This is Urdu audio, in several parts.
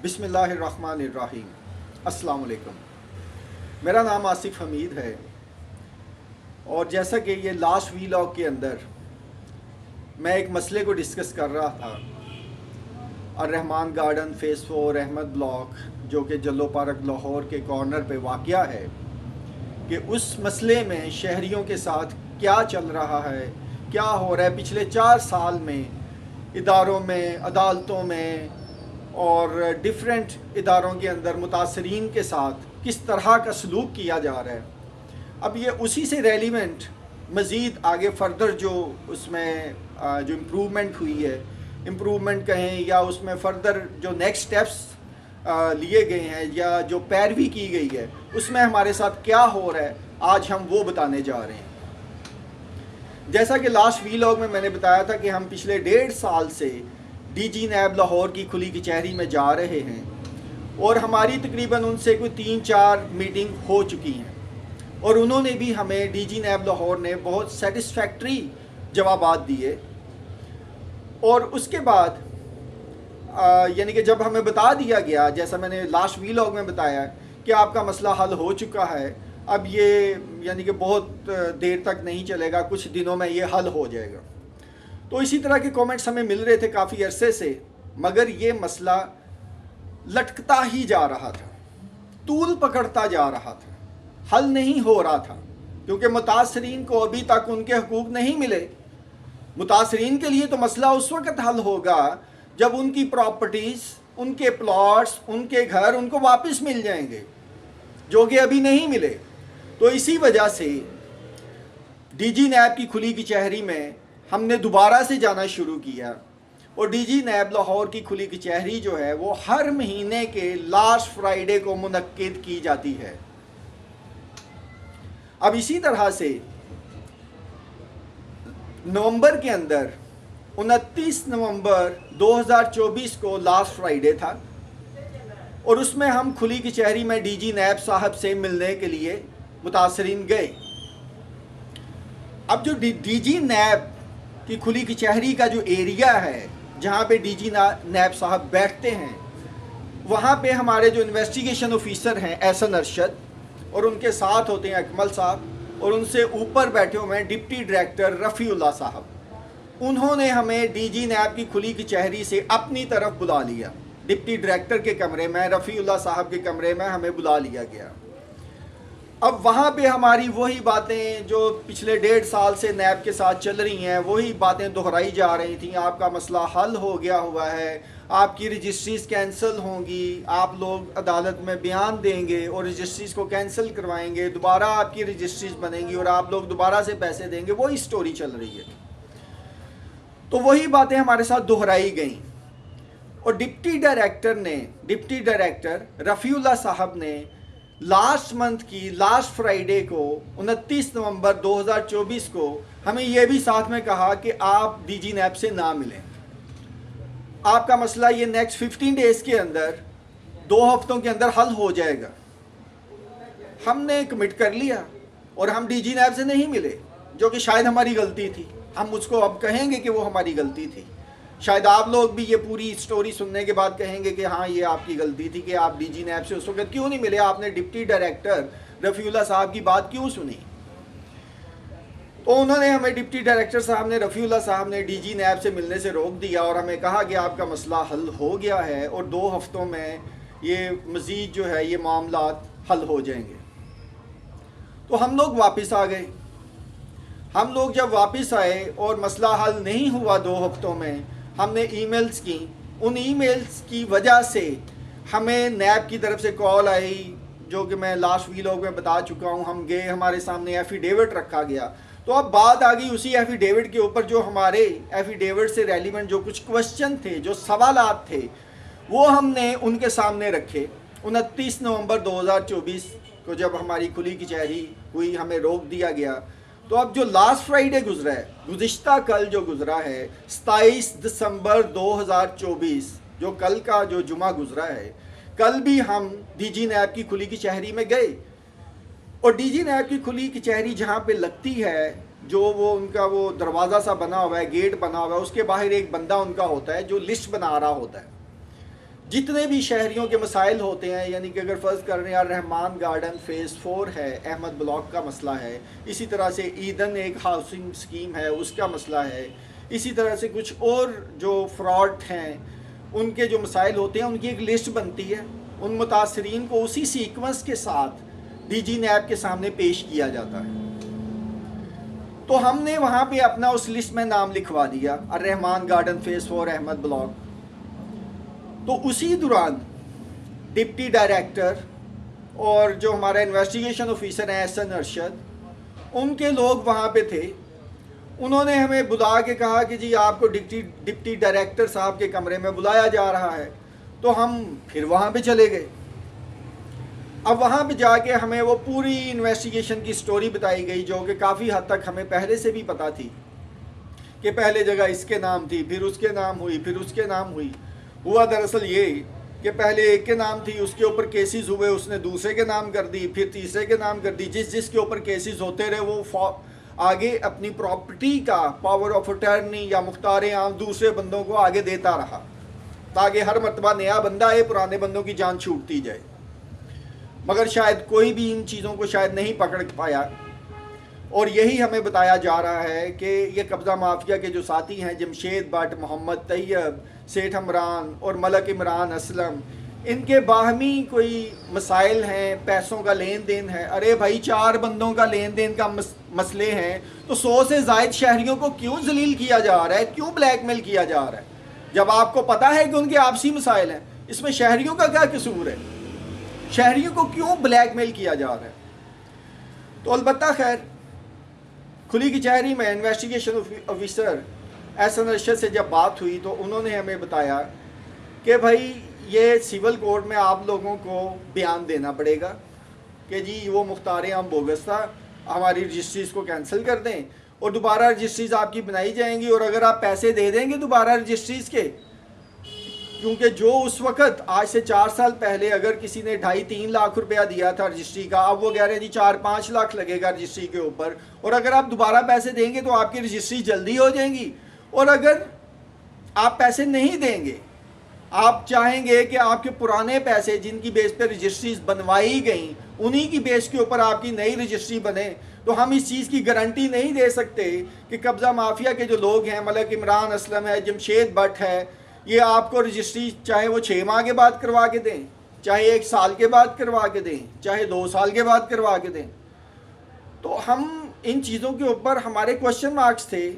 بسم اللہ الرحمن الرحیم۔ السلام علیکم۔ میرا نام آصف حمید ہے، اور جیسا کہ یہ لاسٹ ویلاگ کے اندر میں ایک مسئلے کو ڈسکس کر رہا تھا، الرحمان گارڈن فیس 4 احمد بلاک، جو کہ جلو پارک لاہور کے کارنر پہ واقع ہے، کہ اس مسئلے میں شہریوں کے ساتھ کیا چل رہا ہے، کیا ہو رہا ہے پچھلے 4 سال میں اداروں میں، عدالتوں میں اور ڈیفرنٹ اداروں کے اندر متاثرین کے ساتھ کس طرح کا سلوک کیا جا رہا ہے۔ اب یہ اسی سے ریلیونٹ مزید آگے فردر جو اس میں جو امپرومنٹ ہوئی ہے، امپرومنٹ کہیں یا اس میں فردر جو نیکسٹ سٹیپس لیے گئے ہیں یا جو پیروی کی گئی ہے، اس میں ہمارے ساتھ کیا ہو رہا ہے، آج ہم وہ بتانے جا رہے ہیں۔ جیسا کہ لاسٹ ویلاگ میں نے بتایا تھا کہ ہم پچھلے 1.5 سال سے ڈی جی نیب لاہور کی کھلی کچہری میں جا رہے ہیں، اور ہماری تقریباً ان سے کوئی 3-4 میٹنگ ہو چکی ہیں، اور انہوں نے بھی ہمیں ڈی جی نیب لاہور نے بہت سیٹسفیکٹری جوابات دیے۔ اور اس کے بعد یعنی کہ جب ہمیں بتا دیا گیا، جیسا میں نے لاسٹ ویلاگ میں بتایا کہ آپ کا مسئلہ حل ہو چکا ہے، اب یہ یعنی کہ بہت دیر تک نہیں چلے گا، کچھ دنوں میں یہ حل ہو جائے گا، تو اسی طرح کے کومنٹس ہمیں مل رہے تھے کافی عرصے سے، مگر یہ مسئلہ لٹکتا ہی جا رہا تھا، طول پکڑتا جا رہا تھا، حل نہیں ہو رہا تھا، کیونکہ متاثرین کو ابھی تک ان کے حقوق نہیں ملے۔ متاثرین کے لیے تو مسئلہ اس وقت حل ہوگا جب ان کی پراپرٹیز، ان کے پلاٹس، ان کے گھر ان کو واپس مل جائیں گے، جو کہ ابھی نہیں ملے۔ تو اسی وجہ سے ڈی جی نیب کی کھلی کچہری میں ہم نے دوبارہ سے جانا شروع کیا، اور ڈی جی نیب لاہور کی کھلی کچہری جو ہے وہ ہر مہینے کے لاسٹ فرائیڈے کو منعقد کی جاتی ہے۔ اب اسی طرح سے نومبر کے اندر 29 نومبر 2024 کو لاسٹ فرائیڈے تھا، اور اس میں ہم کھلی کچہری میں ڈی جی نیب صاحب سے ملنے کے لیے متاثرین گئے۔ اب جو ڈی جی نیب کی کھلی کچہری کا جو ایریا ہے جہاں پہ ڈی جی نیب صاحب بیٹھتے ہیں، وہاں پہ ہمارے جو انویسٹیگیشن آفیسر ہیں احسن ارشد، اور ان کے ساتھ ہوتے ہیں اکمل صاحب، اور ان سے اوپر بیٹھے ہوئے ہیں ڈپٹی ڈائریکٹر رفیع اللہ صاحب۔ انہوں نے ہمیں ڈی جی نیب کی کھلی کچہری سے اپنی طرف بلا لیا، ڈپٹی ڈائریکٹر کے کمرے میں، رفیع اللہ صاحب کے کمرے میں ہمیں بلا لیا گیا۔ اب وہاں پہ ہماری وہی باتیں جو پچھلے 1.5 سال سے نیب کے ساتھ چل رہی ہیں، وہی باتیں دہرائی جا رہی تھیں۔ آپ کا مسئلہ حل ہو گیا ہوا ہے، آپ کی رجسٹریز کینسل ہوں گی، آپ لوگ عدالت میں بیان دیں گے اور رجسٹریز کو کینسل کروائیں گے، دوبارہ آپ کی رجسٹریز بنیں گی اور آپ لوگ دوبارہ سے پیسے دیں گے، وہی سٹوری چل رہی ہے۔ تو وہی باتیں ہمارے ساتھ دہرائی گئیں، اور ڈپٹی ڈائریکٹر رفیع اللہ صاحب نے لاسٹ منتھ کی لاسٹ فرائیڈے کو 29 نومبر 2024 کو ہمیں یہ بھی ساتھ میں کہا کہ آپ ڈی جی نیب سے نہ ملیں، آپ کا مسئلہ یہ نیکسٹ 15 ڈیز کے اندر، 2 ہفتوں کے اندر حل ہو جائے گا۔ ہم نے کمٹ کر لیا اور ہم ڈی جی نیب سے نہیں ملے، جو کہ شاید ہماری غلطی تھی۔ ہم اس کو اب کہیں گے کہ وہ ہماری غلطی تھی، شاید آپ لوگ بھی یہ پوری سٹوری سننے کے بعد کہیں گے کہ ہاں یہ آپ کی غلطی تھی کہ آپ ڈی جی نیب سے اس وقت کیوں نہیں ملے، آپ نے ڈپٹی ڈائریکٹر رفیع اللہ صاحب کی بات کیوں سنی۔ تو انہوں نے ہمیں، ڈپٹی ڈائریکٹر صاحب نے، رفیع اللہ صاحب نے ڈی جی نیب سے ملنے سے روک دیا، اور ہمیں کہا کہ آپ کا مسئلہ حل ہو گیا ہے اور 2 ہفتوں میں یہ مزید جو ہے یہ معاملات حل ہو جائیں گے۔ تو ہم لوگ واپس آ گئے۔ ہم لوگ جب واپس آئے اور مسئلہ حل نہیں ہوا 2 ہفتوں میں، ہم نے ای میلز کی، ان ای میلز کی وجہ سے ہمیں نیب کی طرف سے کال آئی، جو کہ میں لاسٹ ویلاگ میں بتا چکا ہوں۔ ہم گئے، ہمارے سامنے ایفیڈیوٹ رکھا گیا، تو اب بات آ گئی اسی ایفیڈیوٹ کے اوپر، جو ہمارے ایفیڈیوٹ سے ریلیونٹ جو کچھ کوشچن تھے، جو سوالات تھے، وہ ہم نے ان کے سامنے رکھے۔ 29 نومبر 2024 کو جب ہماری کھلی کچہری ہوئی، ہمیں روک دیا گیا۔ تو اب جو لاسٹ فرائیڈے گزرا ہے، گزشتہ کل جو گزرا ہے 27 دسمبر 2024، جو کل کا جو جمعہ گزرا ہے، کل بھی ہم ڈی جی نیب کی کھلی کچہری میں گئے، اور ڈی جی نیب کی کھلی کچہری جہاں پہ لگتی ہے، جو وہ ان کا وہ دروازہ سا بنا ہوا ہے، گیٹ بنا ہوا ہے، اس کے باہر ایک بندہ ان کا ہوتا ہے جو لسٹ بنا رہا ہوتا ہے۔ جتنے بھی شہریوں کے مسائل ہوتے ہیں، یعنی کہ اگر فرض کر رہے ہیں رحمان گارڈن فیز 4 ہے، احمد بلاک کا مسئلہ ہے، اسی طرح سے ایدن ایک ہاؤسنگ سکیم ہے اس کا مسئلہ ہے، اسی طرح سے کچھ اور جو فراڈ ہیں ان کے جو مسائل ہوتے ہیں ان کی ایک لسٹ بنتی ہے، ان متاثرین کو اسی سیکوینس کے ساتھ ڈی جی نیب کے سامنے پیش کیا جاتا ہے۔ تو ہم نے وہاں پہ اپنا اس لسٹ میں نام لکھوا دیا، الرحمان گارڈن فیز 4 احمد بلاک۔ تو اسی دوران ڈپٹی ڈائریکٹر اور جو ہمارا انویسٹیگیشن آفیسر ہیں احسن ارشد، ان کے لوگ وہاں پہ تھے۔ انہوں نے ہمیں بلا کے کہا کہ جی آپ کو ڈپٹی ڈائریکٹر صاحب کے کمرے میں بلایا جا رہا ہے۔ تو ہم پھر وہاں پہ چلے گئے۔ اب وہاں پہ جا کے ہمیں وہ پوری انویسٹیگیشن کی سٹوری بتائی گئی، جو کہ کافی حد تک ہمیں پہلے سے بھی پتہ تھی کہ پہلے جگہ اس کے نام تھی، پھر اس کے نام ہوئی، پھر اس کے نام ہوئی۔ ہوا دراصل یہ کہ پہلے ایک کے نام تھی، اس کے اوپر کیسز ہوئے، اس نے دوسرے کے نام کر دی، پھر تیسرے کے نام کر دی۔ جس کے اوپر کیسز ہوتے رہے وہ آگے اپنی پراپرٹی کا پاور آف اٹرنی یا مختار عام دوسرے بندوں کو آگے دیتا رہا، تاکہ ہر مرتبہ نیا بندہ آئے پرانے بندوں کی جان چھوٹتی جائے۔ مگر شاید کوئی بھی ان چیزوں کو شاید نہیں پکڑ پایا، اور یہی ہمیں بتایا جا رہا ہے کہ یہ قبضہ مافیا کے جو ساتھی ہیں جمشید بٹ، محمد طیب، سیٹھ عمران اور ملک عمران اسلم، ان کے باہمی کوئی مسائل ہیں، پیسوں کا لین دین ہے۔ ارے بھائی 4 بندوں کا لین دین کا مسئلے ہیں تو 100 سے زائد شہریوں کو کیوں ذلیل کیا جا رہا ہے، کیوں بلیک میل کیا جا رہا ہے، جب آپ کو پتہ ہے کہ ان کے آپسی مسائل ہیں؟ اس میں شہریوں کا کیا قصور ہے؟ شہریوں کو کیوں بلیک میل کیا جا رہا ہے؟ تو البتہ خیر، کھلی کچہری میں انویسٹیگیشن آفیسر احسن ارشد سے جب بات ہوئی تو انہوں نے ہمیں بتایا کہ بھائی یہ سول کورٹ میں آپ لوگوں کو بیان دینا پڑے گا کہ جی وہ مختار عام بوگس تھا، ہماری رجسٹریز کو کینسل کر دیں اور دوبارہ رجسٹریز آپ کی بنائی جائیں گی، اور اگر آپ پیسے دے دیں گے دوبارہ رجسٹریز کے، کیونکہ جو اس وقت آج سے 4 سال پہلے اگر کسی نے 2.5-3 لاکھ روپیہ دیا تھا رجسٹری کا، اب وہ کہہ رہے ہیں جی 4-5 لاکھ لگے گا رجسٹری کے اوپر، اور اگر آپ دوبارہ پیسے دیں گے تو آپ کی رجسٹری جلدی ہو جائیں گی، اور اگر آپ پیسے نہیں دیں گے، آپ چاہیں گے کہ آپ کے پرانے پیسے جن کی بیس پہ رجسٹریز بنوائی گئیں انہی کی بیس کے اوپر آپ کی نئی رجسٹری بنے، تو ہم اس چیز کی گارنٹی نہیں دے سکتے کہ قبضہ مافیا کے جو لوگ ہیں، ملک عمران اسلم ہے، جمشید بٹ ہے، یہ آپ کو رجسٹری چاہے وہ 6 ماہ کے بعد کروا کے دیں، چاہے 1 سال کے بعد کروا کے دیں، چاہے 2 سال کے بعد کروا کے دیں۔ تو ہم ان چیزوں کے اوپر ہمارے کوشچن مارکس تھے۔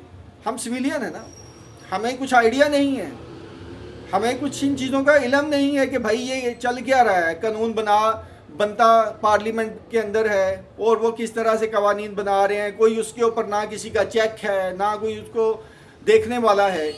ہم سویلین ہیں نا، ہمیں کچھ آئیڈیا نہیں ہے، ہمیں کچھ ان چیزوں کا علم نہیں ہے کہ بھائی یہ چل کیا رہا ہے، قانون بنتا پارلیمنٹ کے اندر ہے اور وہ کس طرح سے قوانین بنا رہے ہیں، کوئی اس کے اوپر نہ کسی کا چیک ہے، نہ کوئی اس کو دیکھنے والا ہے۔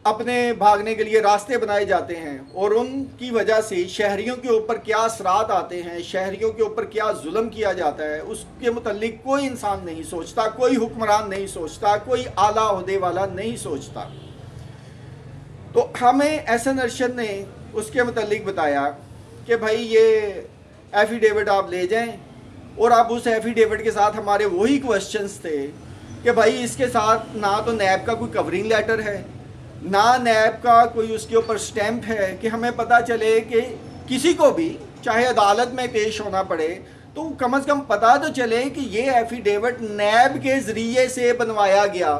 اپنے بھاگنے کے لیے راستے بنائے جاتے ہیں، اور ان کی وجہ سے شہریوں کے اوپر کیا اثرات آتے ہیں، شہریوں کے اوپر کیا ظلم کیا جاتا ہے، اس کے متعلق کوئی انسان نہیں سوچتا، کوئی حکمران نہیں سوچتا، کوئی اعلیٰ عہدے والا نہیں سوچتا۔ تو ہمیں احسن ارشد نے اس کے متعلق بتایا کہ بھائی یہ ایفیڈیوٹ آپ لے جائیں، اور اب اس ایفیڈیوٹ کے ساتھ ہمارے وہی کوشچنز تھے کہ بھائی اس کے ساتھ نہ تو نیب کا کوئی کورنگ لیٹر ہے، نہ نیب کا کوئی اس کے اوپر سٹیمپ ہے کہ ہمیں پتہ چلے کہ کسی کو بھی چاہے عدالت میں پیش ہونا پڑے تو کم از کم پتہ تو چلے کہ یہ ایفیڈیوٹ نیب کے ذریعے سے بنوایا گیا۔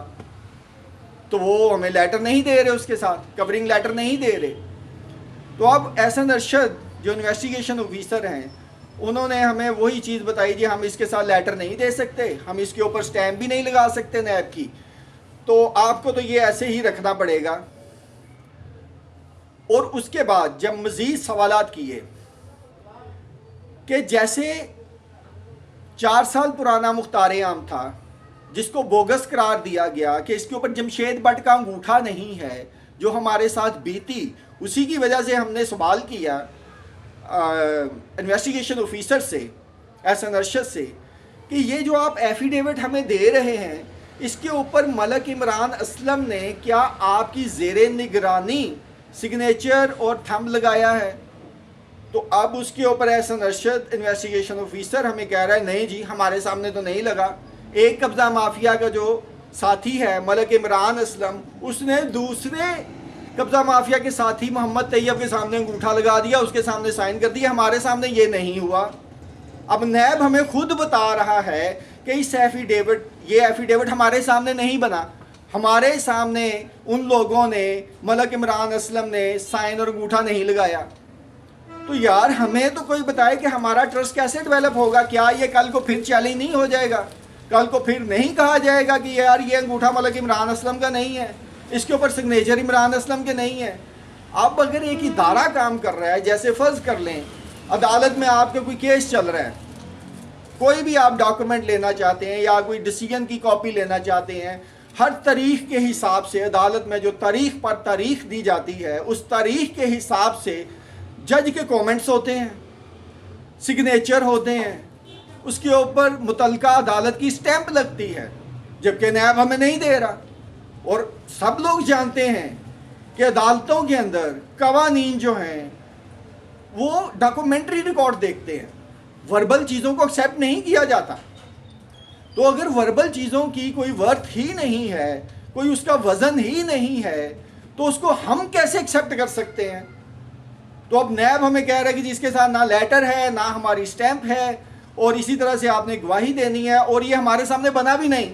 تو وہ ہمیں لیٹر نہیں دے رہے، اس کے ساتھ کورنگ لیٹر نہیں دے رہے۔ تو اب احسن ارشد جو انویسٹیگیشن آفیسر ہیں انہوں نے ہمیں وہی چیز بتائی، جی ہم اس کے ساتھ لیٹر نہیں دے سکتے، ہم اس کے اوپر سٹیمپ بھی نہیں لگا سکتے نیب کی، تو آپ کو تو یہ ایسے ہی رکھنا پڑے گا۔ اور اس کے بعد جب مزید سوالات کیے کہ جیسے 4 سال پرانا مختار عام تھا جس کو بوگس قرار دیا گیا کہ اس کے اوپر جمشید بٹ کا انگوٹھا نہیں ہے، جو ہمارے ساتھ بیتی، اسی کی وجہ سے ہم نے سوال کیا انویسٹیگیشن آفیسر سے، احسن ارشد سے، کہ یہ جو آپ ایفیڈیوٹ ہمیں دے رہے ہیں اس کے اوپر ملک عمران اسلم نے کیا آپ کی زیر نگرانی سگنیچر اور تھمب لگایا ہے؟ تو اب اس کے اوپر احسن ارشد انویسٹیگیشن آفیسر ہمیں کہہ رہا ہے نہیں جی ہمارے سامنے تو نہیں لگا۔ ایک قبضہ مافیا کا جو ساتھی ہے ملک عمران اسلم، اس نے دوسرے قبضہ مافیا کے ساتھی محمد طیب کے سامنے انگوٹھا لگا دیا، اس کے سامنے سائن کر دیا، ہمارے سامنے یہ نہیں ہوا۔ اب نیب ہمیں خود بتا رہا ہے کہ یہ ایفیڈیوٹ ہمارے سامنے نہیں بنا، ہمارے سامنے ان لوگوں نے، ملک عمران اسلم نے سائن اور انگوٹھا نہیں لگایا۔ تو یار ہمیں تو کوئی بتائے کہ ہمارا ٹرسٹ کیسے ڈیولپ ہوگا؟ کیا یہ کل کو پھر چیلنج نہیں ہو جائے گا؟ کل کو پھر نہیں کہا جائے گا کہ یار یہ انگوٹھا ملک عمران اسلم کا نہیں ہے، اس کے اوپر سگنیچر عمران اسلم کے نہیں ہے؟ اب اگر ایک ادارہ کام کر رہا ہے، جیسے فرض کر لیں عدالت میں آپ کا کوئی کیس چل رہا ہے، کوئی بھی آپ ڈاکومنٹ لینا چاہتے ہیں یا کوئی ڈیسیجن کی کاپی لینا چاہتے ہیں، ہر تاریخ کے حساب سے عدالت میں جو تاریخ پر تاریخ دی جاتی ہے، اس تاریخ کے حساب سے جج کے کومنٹس ہوتے ہیں، سگنیچر ہوتے ہیں، اس کے اوپر متعلقہ عدالت کی سٹیمپ لگتی ہے، جبکہ نیب ہمیں نہیں دے رہا۔ اور سب لوگ جانتے ہیں کہ عدالتوں کے اندر قوانین جو ہیں وہ ڈاکومنٹری ریکارڈ دیکھتے ہیں، وربل چیزوں کو ایکسیپٹ نہیں کیا جاتا۔ تو اگر وربل چیزوں کی کوئی ورتھ ہی نہیں ہے، کوئی اس کا وزن ہی نہیں ہے، تو اس کو ہم کیسے ایکسیپٹ کر سکتے ہیں؟ تو اب نیب ہمیں کہہ رہا ہے کہ جس کے ساتھ نہ لیٹر ہے نہ ہماری سٹیمپ ہے، اور اسی طرح سے آپ نے گواہی دینی ہے، اور یہ ہمارے سامنے بنا بھی نہیں۔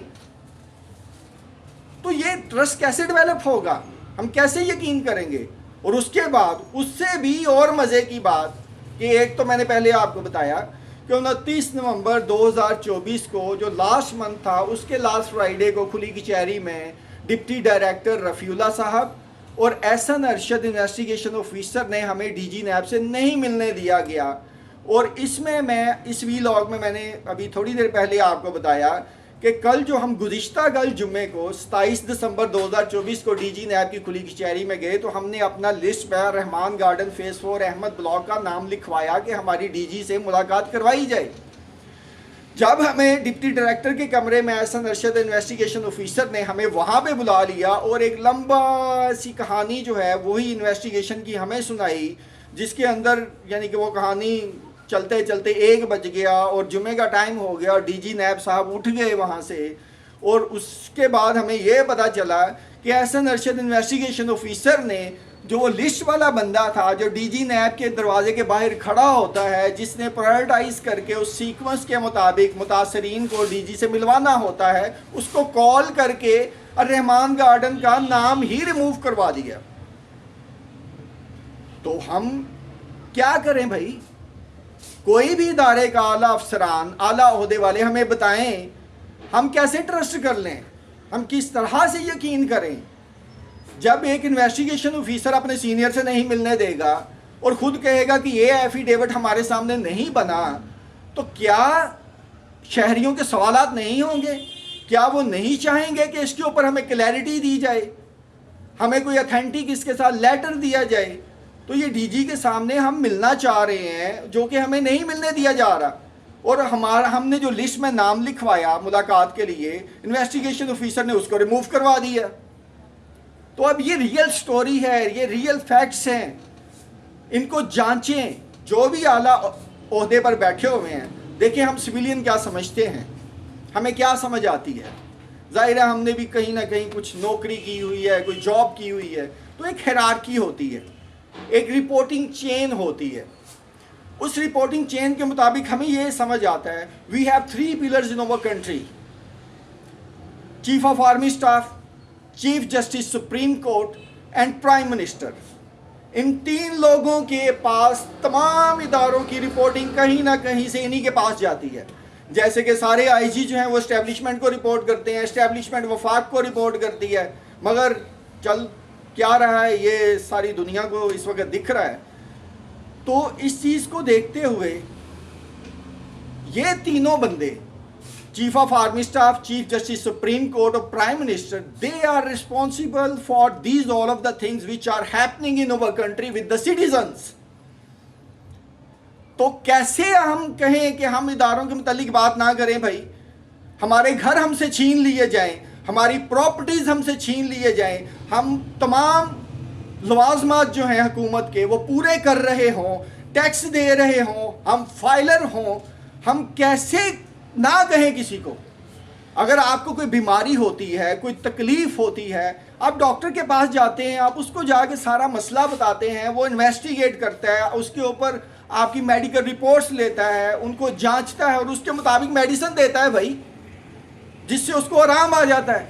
تو یہ ٹرسٹ کیسے ڈیولپ ہوگا؟ ہم کیسے یقین کریں گے؟ اور اس کے بعد اس سے بھی اور مزے کی بات کہ ایک تو میں نے پہلے آپ کو بتایا کہ 29 نومبر 2024 کو جو لاسٹ منتھ تھا، اس کے لاسٹ فرائیڈے کو کھلی کچہری میں ڈپٹی ڈائریکٹر رفیع اللہ صاحب اور احسن ارشد انویسٹیگیشن آفیسر نے ہمیں ڈی جی نیب سے نہیں ملنے دیا گیا۔ اور اس وی لاگ میں نے ابھی تھوڑی دیر پہلے آپ کو بتایا کہ کل جو ہم گزشتہ کل جمعے کو 27 دسمبر 2024 کو ڈی جی نیب کی کھلی کچہری میں گئے تو ہم نے اپنا لسٹ میں رحمان گارڈن فیس 4 احمد بلاک کا نام لکھوایا کہ ہماری ڈی جی سے ملاقات کروائی جائے۔ جب ہمیں ڈپٹی ڈائریکٹر کے کمرے میں احسن ارشد انویسٹیگیشن آفیسر نے ہمیں وہاں پہ بلا لیا اور ایک لمبا سی کہانی جو ہے وہی انویسٹیگیشن کی ہمیں سنائی، جس کے اندر یعنی کہ وہ کہانی چلتے چلتے 1 بج گیا اور جمعے کا ٹائم ہو گیا اور ڈی جی نیب صاحب اٹھ گئے وہاں سے۔ اور اس کے بعد ہمیں یہ پتہ چلا کہ احسن ارشد انویسٹیگیشن آفیسر نے جو وہ لسٹ والا بندہ تھا جو ڈی جی نیب کے دروازے کے باہر کھڑا ہوتا ہے، جس نے پرائرٹائز کر کے اس سیکوینس کے مطابق متاثرین کو ڈی جی سے ملوانا ہوتا ہے، اس کو کال کر کے رحمان گارڈن کا نام ہی ریموو کروا دیا۔ تو ہم کیا کریں بھائی؟ کوئی بھی ادارے کا اعلیٰ افسران، اعلیٰ عہدے والے ہمیں بتائیں ہم کیسے ٹرسٹ کر لیں، ہم کس طرح سے یقین کریں؟ جب ایک انویسٹیگیشن آفیسر اپنے سینئر سے نہیں ملنے دے گا اور خود کہے گا کہ یہ ایفیڈیوٹ ہمارے سامنے نہیں بنا، تو کیا شہریوں کے سوالات نہیں ہوں گے؟ کیا وہ نہیں چاہیں گے کہ اس کے اوپر ہمیں کلیئرٹی دی جائے، ہمیں کوئی اتھینٹک اس کے ساتھ لیٹر دیا جائے؟ تو یہ ڈی جی کے سامنے ہم ملنا چاہ رہے ہیں جو کہ ہمیں نہیں ملنے دیا جا رہا، اور ہم نے جو لسٹ میں نام لکھوایا ملاقات کے لیے، انویسٹیگیشن آفیسر نے اس کو ریموو کروا دیا۔ تو اب یہ ریئل سٹوری ہے، یہ ریئل فیکٹس ہیں، ان کو جانچیں۔ جو بھی اعلیٰ عہدے پر بیٹھے ہوئے ہیں، دیکھیں ہم سویلین کیا سمجھتے ہیں، ہمیں کیا سمجھ آتی ہے۔ ظاہر ہے ہم نے بھی کہیں نہ کہیں کچھ نوکری کی ہوئی ہے، کوئی جاب کی ہوئی ہے، تو ایک ہیرارکی ہوتی ہے، ایک رپورٹنگ چین ہوتی ہے۔ اس رپورٹنگ چین کے مطابق ہمیں یہ سمجھ آتا ہے we have 3 pillars in our country: chief of army staff, chief justice supreme court and prime minister. ان 3 لوگوں کے پاس تمام اداروں کی رپورٹنگ کہیں نہ کہیں سے انہی کے پاس جاتی ہے۔ جیسے کہ سارے آئی جی جو ہیں وہ اسٹیبلشمنٹ کو رپورٹ کرتے ہیں، اسٹیبلشمنٹ وفاق کو رپورٹ کرتی ہے، مگر چل کیا رہا ہے یہ ساری دنیا کو اس وقت دکھ رہا ہے۔ تو اس چیز کو دیکھتے ہوئے یہ تینوں بندے، chief of army staff, chief justice supreme court اور prime minister, they are responsible for these all of the things which are happening in our country with the citizens. تو کیسے ہم کہیں کہ ہم اداروں کے متعلق بات نہ کریں بھائی؟ ہمارے گھر ہم سے چھین لیے جائیں، ہماری پراپرٹیز ہم سے چھین لیے جائیں، ہم تمام لوازمات جو ہیں حکومت کے وہ پورے کر رہے ہوں، ٹیکس دے رہے ہوں، ہم فائلر ہوں، ہم کیسے نہ کہیں کسی کو؟ اگر آپ کو کوئی بیماری ہوتی ہے، کوئی تکلیف ہوتی ہے، آپ ڈاکٹر کے پاس جاتے ہیں، آپ اس کو جا کے سارا مسئلہ بتاتے ہیں، وہ انویسٹیگیٹ کرتا ہے، اس کے اوپر آپ کی میڈیکل رپورٹس لیتا ہے، ان کو جانچتا ہے اور اس کے مطابق میڈیسن دیتا ہے بھائی، جس سے اس کو آرام آ جاتا ہے۔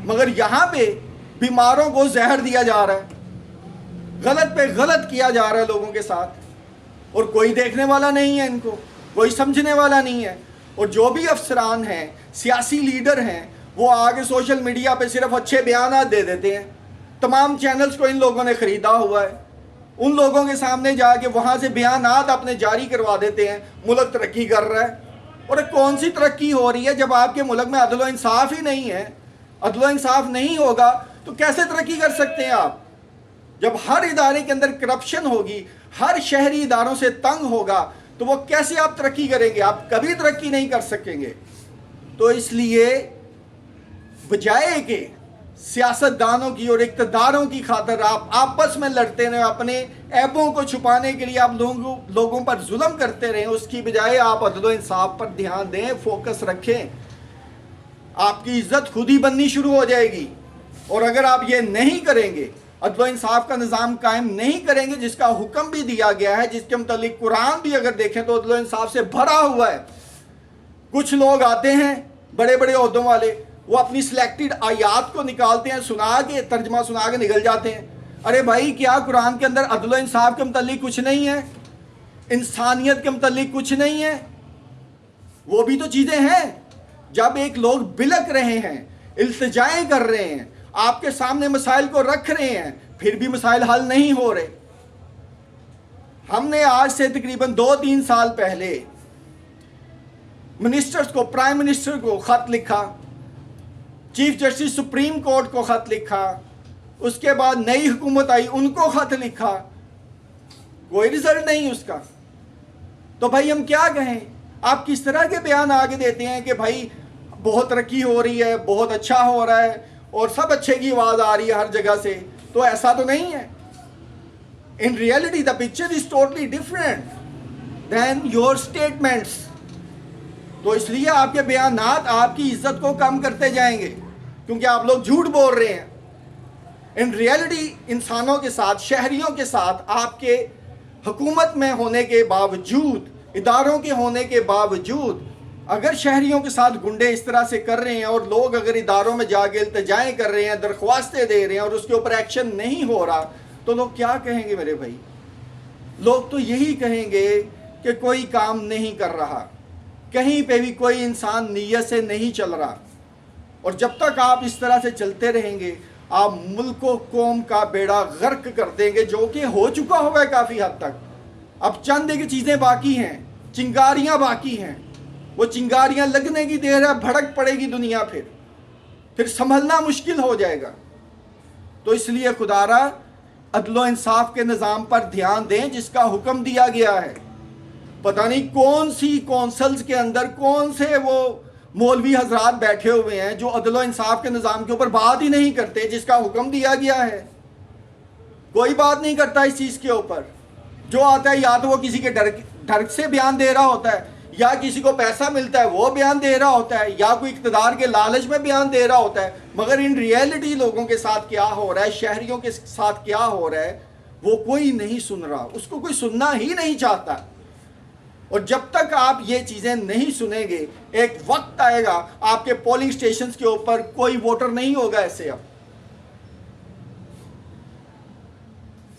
مگر یہاں پہ بیماروں کو زہر دیا جا رہا ہے، غلط پہ غلط کیا جا رہا ہے لوگوں کے ساتھ، اور کوئی دیکھنے والا نہیں ہے، ان کو کوئی سمجھنے والا نہیں ہے۔ اور جو بھی افسران ہیں، سیاسی لیڈر ہیں، وہ آگے سوشل میڈیا پہ صرف اچھے بیانات دے دیتے ہیں۔ تمام چینلز کو ان لوگوں نے خریدا ہوا ہے، ان لوگوں کے سامنے جا کے وہاں سے بیانات اپنے جاری کروا دیتے ہیں، ملک ترقی کر رہا ہے۔ اور کون سی ترقی ہو رہی ہے جب آپ کے ملک میں عدل و انصاف ہی نہیں ہے؟ عدل و انصاف نہیں ہوگا تو کیسے ترقی کر سکتے ہیں آپ؟ جب ہر ادارے کے اندر کرپشن ہوگی، ہر شہری اداروں سے تنگ ہوگا، تو وہ کیسے آپ ترقی کریں گے؟ آپ کبھی ترقی نہیں کر سکیں گے۔ تو اس لیے بجائے کہ سیاستدانوں کی اور اقتداروں کی خاطر آپ آپس میں لڑتے رہیں، اپنے عیبوں کو چھپانے کے لیے آپ لوگوں پر ظلم کرتے رہیں، اس کی بجائے آپ عدل و انصاف پر دھیان دیں، فوکس رکھیں، آپ کی عزت خود ہی بننی شروع ہو جائے گی۔ اور اگر آپ یہ نہیں کریں گے، عدل و انصاف کا نظام قائم نہیں کریں گے، جس کا حکم بھی دیا گیا ہے، جس کے متعلق قرآن بھی اگر دیکھیں تو عدل و انصاف سے بھرا ہوا ہے۔ کچھ لوگ آتے ہیں بڑے بڑے عہدوں والے، وہ اپنی سلیکٹڈ آیات کو نکالتے ہیں، سنا کے ترجمہ سنا کے نکل جاتے ہیں۔ ارے بھائی، کیا قرآن کے اندر عدل و انصاف کے متعلق کچھ نہیں ہے؟ انسانیت کے متعلق کچھ نہیں ہے؟ وہ بھی تو چیزیں ہیں۔ جب ایک لوگ بلک رہے ہیں، التجائیں کر رہے ہیں، آپ کے سامنے مسائل کو رکھ رہے ہیں، پھر بھی مسائل حل نہیں ہو رہے۔ ہم نے آج سے تقریباً 2-3 سال پہلے منسٹرز کو، پرائم منسٹر کو خط لکھا، چیف جسٹس سپریم کورٹ کو خط لکھا، اس کے بعد نئی حکومت آئی، ان کو خط لکھا، کوئی رزلٹ نہیں اس کا۔ تو بھائی ہم کیا کہیں؟ آپ کس طرح کے بیان آگے دیتے ہیں کہ بھائی بہت ترقی ہو رہی ہے، بہت اچھا ہو رہا ہے، اور سب اچھے کی آواز آ رہی ہے ہر جگہ سے؟ تو ایسا تو نہیں ہے۔ In reality, the picture is totally different than your statements. تو اس لیے آپ کے بیانات آپ کی عزت کو کم کرتے جائیں گے، کیونکہ آپ لوگ جھوٹ بول رہے ہیں۔ In reality، انسانوں کے ساتھ، شہریوں کے ساتھ، آپ کے حکومت میں ہونے کے باوجود، اداروں کے ہونے کے باوجود، اگر شہریوں کے ساتھ گنڈے اس طرح سے کر رہے ہیں، اور لوگ اگر اداروں میں جا کے التجائیں کر رہے ہیں، درخواستیں دے رہے ہیں، اور اس کے اوپر ایکشن نہیں ہو رہا، تو لوگ کیا کہیں گے میرے بھائی؟ لوگ تو یہی کہیں گے کہ کوئی کام نہیں کر رہا، کہیں پہ بھی کوئی انسان نیت سے نہیں چل رہا۔ اور جب تک آپ اس طرح سے چلتے رہیں گے، آپ ملک و قوم کا بیڑا غرق کر دیں گے، جو کہ ہو چکا ہوا ہے کافی حد تک۔ اب چند ایک چیزیں باقی ہیں، چنگاریاں باقی ہیں، وہ چنگاریاں لگنے کی دیر ہے، بھڑک پڑے گی دنیا، پھر سنبھلنا مشکل ہو جائے گا۔ تو اس لیے خدا را عدل و انصاف کے نظام پر دھیان دیں، جس کا حکم دیا گیا ہے۔ پتہ نہیں کون سی کونسلز کے اندر کون سے وہ مولوی حضرات بیٹھے ہوئے ہیں جو عدل و انصاف کے نظام کے اوپر بات ہی نہیں کرتے، جس کا حکم دیا گیا ہے۔ کوئی بات نہیں کرتا اس چیز کے اوپر۔ جو آتا ہے یا تو وہ کسی کے ڈر سے بیان دے رہا ہوتا ہے، یا کسی کو پیسہ ملتا ہے وہ بیان دے رہا ہوتا ہے، یا کوئی اقتدار کے لالچ میں بیان دے رہا ہوتا ہے۔ مگر ان ریئلٹی لوگوں کے ساتھ کیا ہو رہا ہے، شہریوں کے ساتھ کیا ہو رہا ہے، وہ کوئی نہیں سن رہا، اس کو کوئی سننا ہی نہیں چاہتا۔ اور جب تک آپ یہ چیزیں نہیں سنیں گے، ایک وقت آئے گا آپ کے پولنگ سٹیشنز کے اوپر کوئی ووٹر نہیں ہوگا ایسے۔ اب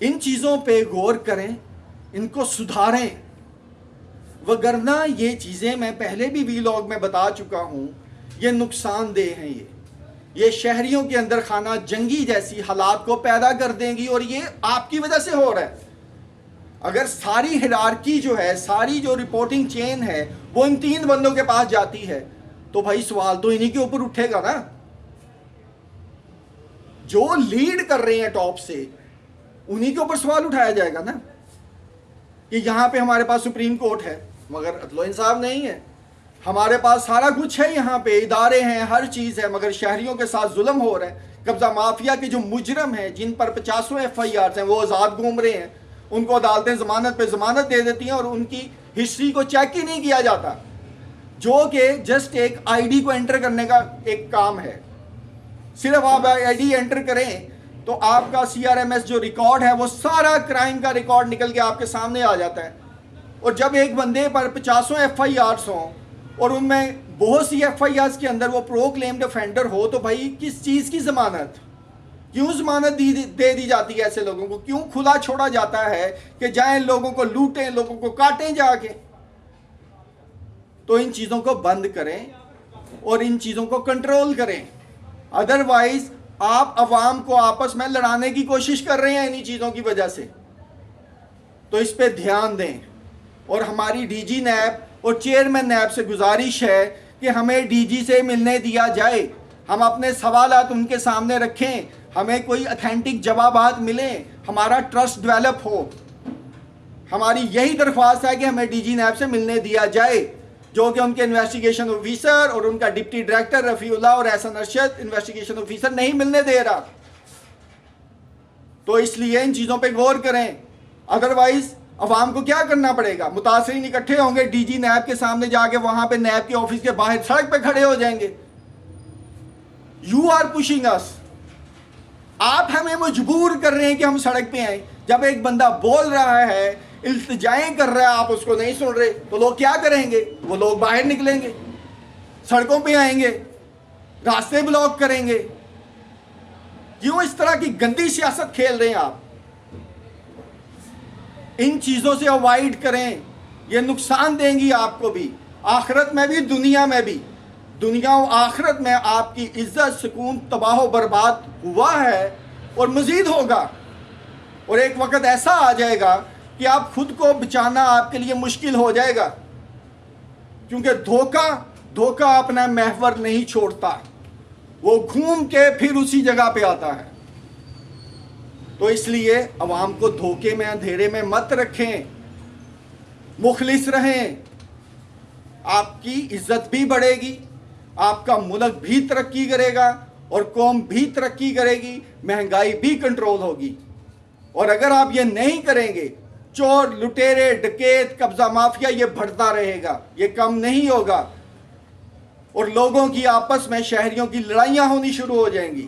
ان چیزوں پہ غور کریں، ان کو سدھاریں، وگرنہ یہ چیزیں میں پہلے بھی ویلاگ میں بتا چکا ہوں، یہ نقصان دہ ہیں، یہ شہریوں کے اندر خانہ جنگی جیسی حالات کو پیدا کر دیں گی، اور یہ آپ کی وجہ سے ہو رہا ہے۔ اگر ساری ہیرارکی جو ہے، ساری جو رپورٹنگ چین ہے، وہ ان 3 بندوں کے پاس جاتی ہے، تو بھائی سوال تو انہی کے اوپر اٹھے گا نا۔ جو لیڈ کر رہے ہیں ٹاپ سے، انہی کے اوپر سوال اٹھایا جائے گا نا، کہ یہاں پہ ہمارے پاس سپریم کورٹ ہے مگر عدل و انصاف نہیں ہے، ہمارے پاس سارا کچھ ہے، یہاں پہ ادارے ہیں، ہر چیز ہے، مگر شہریوں کے ساتھ ظلم ہو رہا ہے۔ قبضہ مافیا کے جو مجرم ہیں، جن پر 50 FIRs ہیں، وہ آزاد گھوم رہے ہیں، ان کو عدالتیں ضمانت پہ ضمانت دے دیتی ہیں، اور ان کی ہسٹری کو چیک ہی نہیں کیا جاتا۔ جو کہ جسٹ ایک آئی ڈی کو انٹر کرنے کا ایک کام ہے. صرف آپ آئی ڈی انٹر کریں تو آپ کا سی آر ایم ایس جو ریکارڈ ہے وہ سارا کرائم کا ریکارڈ نکل کے آپ کے سامنے آ جاتا ہے. اور جب ایک بندے پر 50 ایف آئی آرز ہوں اور ان میں بہت سی ایف آئی آرز کے اندر وہ پروکلیمڈ افینڈر ہو، تو بھائی کس چیز کی ضمانت؟ کیوں ضمانت دے دی جاتی ہے ایسے لوگوں کو؟ کیوں کھلا چھوڑا جاتا ہے کہ جائیں لوگوں کو لوٹیں، لوگوں کو کاٹیں جا کے؟ تو ان چیزوں کو بند کریں اور ان چیزوں کو کنٹرول کریں. ادروائز آپ عوام کو آپس میں لڑانے کی کوشش کر رہے ہیں انہی چیزوں کی وجہ سے. تو اس پہ دھیان دیں. اور ہماری ڈی جی نیب اور چیئرمین نیب سے گزارش ہے کہ ہمیں ڈی جی سے ملنے دیا جائے، ہم اپنے سوالات ان کے سامنے رکھیں، ہمیں کوئی اتھینٹک جوابات ملیں، ہمارا ٹرسٹ ڈیولپ ہو. ہماری یہی درخواست ہے کہ ہمیں ڈی جی نیب سے ملنے دیا جائے، جو کہ ان کے انویسٹیگیشن آفیسر اور ان کا ڈپٹی ڈائریکٹر رفیع اللہ اور احسن ارشد انویسٹیگیشن آفیسر نہیں ملنے دے رہا. تو اس لیے ان چیزوں پہ غور کریں. ادروائز عوام کو کیا کرنا پڑے گا؟ متاثرین اکٹھے ہوں گے ڈی جی نیب کے سامنے جا کے، وہاں پہ نیب کے آفس کے باہر سڑک پہ کھڑے ہو جائیں گے. یو آر پشنگ اس. آپ ہمیں مجبور کر رہے ہیں کہ ہم سڑک پہ آئیں. جب ایک بندہ بول رہا ہے، التجائیں کر رہا ہے، آپ اس کو نہیں سن رہے، تو لوگ کیا کریں گے؟ وہ لوگ باہر نکلیں گے، سڑکوں پہ آئیں گے، راستے بلاک کریں گے. کیوں اس طرح کی گندی سیاست کھیل رہے ہیں آپ؟ ان چیزوں سے اوائڈ کریں، یہ نقصان دیں گی آپ کو بھی، آخرت میں بھی دنیا میں بھی. دنیا و آخرت میں آپ کی عزت سکون تباہ و برباد ہوا ہے اور مزید ہوگا. اور ایک وقت ایسا آ جائے گا کہ آپ خود کو بچانا آپ کے لیے مشکل ہو جائے گا، کیونکہ دھوکہ اپنا محور نہیں چھوڑتا، وہ گھوم کے پھر اسی جگہ پہ آتا ہے. تو اس لیے عوام کو دھوکے میں اندھیرے میں مت رکھیں، مخلص رہیں. آپ کی عزت بھی بڑھے گی، آپ کا ملک بھی ترقی کرے گا اور قوم بھی ترقی کرے گی، مہنگائی بھی کنٹرول ہوگی. اور اگر آپ یہ نہیں کریں گے، چور، لٹیرے، ڈکیت، قبضہ مافیا یہ بڑھتا رہے گا، یہ کم نہیں ہوگا. اور لوگوں کی آپس میں، شہریوں کی لڑائیاں ہونی شروع ہو جائیں گی،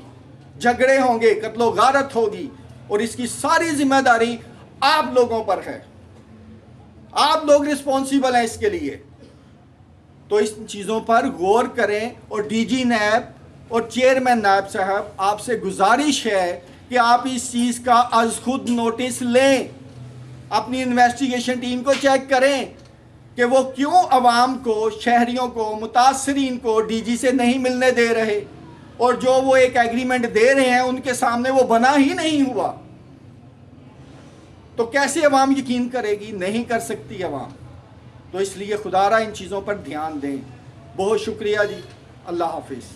جھگڑے ہوں گے، قتل و غارت ہوگی. اور اس کی ساری ذمہ داری آپ لوگوں پر ہے، آپ لوگ رسپانسیبل ہیں اس کے لیے. تو اس چیزوں پر غور کریں. اور ڈی جی نیب اور چیئرمین نیب صاحب، آپ سے گزارش ہے کہ آپ اس چیز کا از خود نوٹس لیں، اپنی انویسٹیگیشن ٹیم کو چیک کریں کہ وہ کیوں عوام کو، شہریوں کو، متاثرین کو ڈی جی سے نہیں ملنے دے رہے، اور جو وہ ایک ایگریمنٹ دے رہے ہیں ان کے سامنے وہ بنا ہی نہیں ہوا. تو کیسے عوام یقین کرے گی؟ نہیں کر سکتی عوام. تو اس لیے خدا را ان چیزوں پر دھیان دیں. بہت شکریہ جی. اللہ حافظ.